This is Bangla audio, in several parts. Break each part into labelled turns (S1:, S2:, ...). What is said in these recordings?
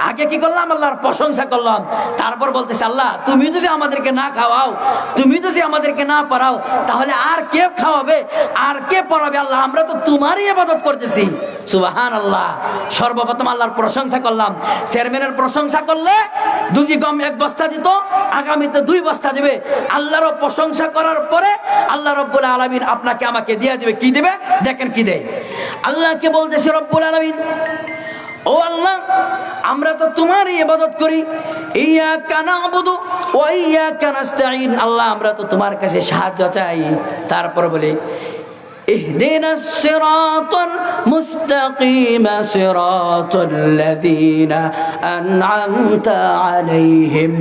S1: আগে কি করলাম? আল্লাহর প্রশংসা করলাম। তারপর বলতেছে আল্লাহ তুমি যদি আমাদেরকে না খাওয়াও, তুমি যদি আমাদেরকে না পড়াও, তাহলে আর কে খাওয়াবে, আর কে পড়াবে? আল্লাহ আমরা তো তোমারই ইবাদত করতেছি। সুবহানাল্লাহ। সর্বপ্রথম আল্লাহর প্রশংসা করলাম। চেয়ারম্যানের প্রশংসা করলে 2 জি গম 1 বস্তা দিত, আগামীতে 2 বস্তা দিবে। আল্লাহর প্রশংসা করার পরে আল্লাহ রব্বুল আলামিন আপনাকে আমাকে দিয়ে দিবে। কি দিবে? দেখেন কি দেয়। আল্লাহকে বলতেছে রব্বুল আলামিন, ও আল্লাহ আমরা তো তোমারই ইবাদত করি, ইয়াকা না'বুদু ওয়া ইয়াকা নাস্তাঈন। আল্লাহ আমরা তো তোমার কাছে সাহায্য চাই। তারপর বলে ইহদিনাস সিরাতাল মুস্তাকিম সিরাতাল্লাযীনা আন'আমতা আলাইহিম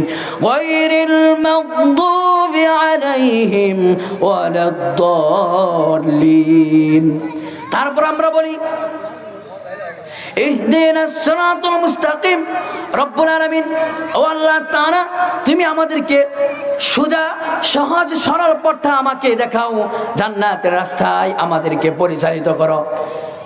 S1: গায়রিল মাগদুবি আলাইহিম ওয়ালাদ-দাল্লিন। তারপর আমরা বলি ইহদিনাস সিরাতাল মুস্তাকিম। রব্বুল আলামিন ও আল্লাহ তাআলা তুমি আমাদেরকে সোজা সহজ সরল পথটা আমাকে দেখাও, জান্নাতের রাস্তায় আমাদেরকে পরিচালিত করো।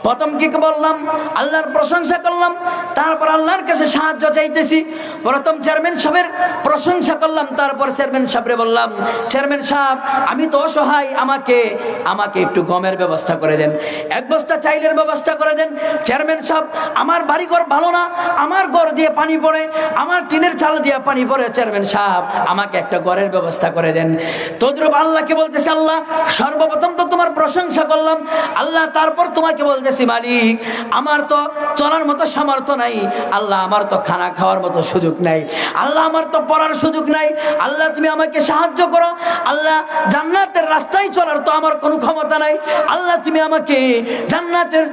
S1: প্রথম কি বললাম? আল্লাহর প্রশংসা করলাম। তারপর আল্লাহর কাছে সাহায্য চাইতেছি। প্রথম চেয়ারম্যান সাহেবের প্রশংসা করলাম, তারপর চেয়ারম্যান সাহেবরে বললাম চেয়ারম্যান সাহেব আমি তো অসহায়, আমাকে একটু গমের ব্যবস্থা করে দেন, 1 বস্তা চাইলের ব্যবস্থা করে দেন। চেয়ারম্যান সাহেব আমার বাড়িঘর ভালো না, আমার ঘর দিয়ে পানি পড়ে, আমার টিনের চাল দিয়ে পানি পড়ে, চেয়ারম্যান সাহেব আমাকে একটা ঘরের ব্যবস্থা করে দেন। তদ্রুপ আল্লাহকে বলতেছে আল্লাহ সর্বপ্রথম তো তোমার প্রশংসা করলাম আল্লাহ, তারপর তোমাকে বলতে মালিক আমার তো চলার মতো সামর্থ্য নাই, আল্লাহ আমার তো খানা খাওয়ার মতো সুযোগ নাই, আল্লাহ আমার তো পড়ার সুযোগ নাই, আল্লাহ তুমি আমাকে সাহায্য করো। আল্লাহ জান্নাতের রাস্তায় চলার তো আমার কোনো ক্ষমতা নাই, আল্লাহ তুমি আমাকে জান্নাতের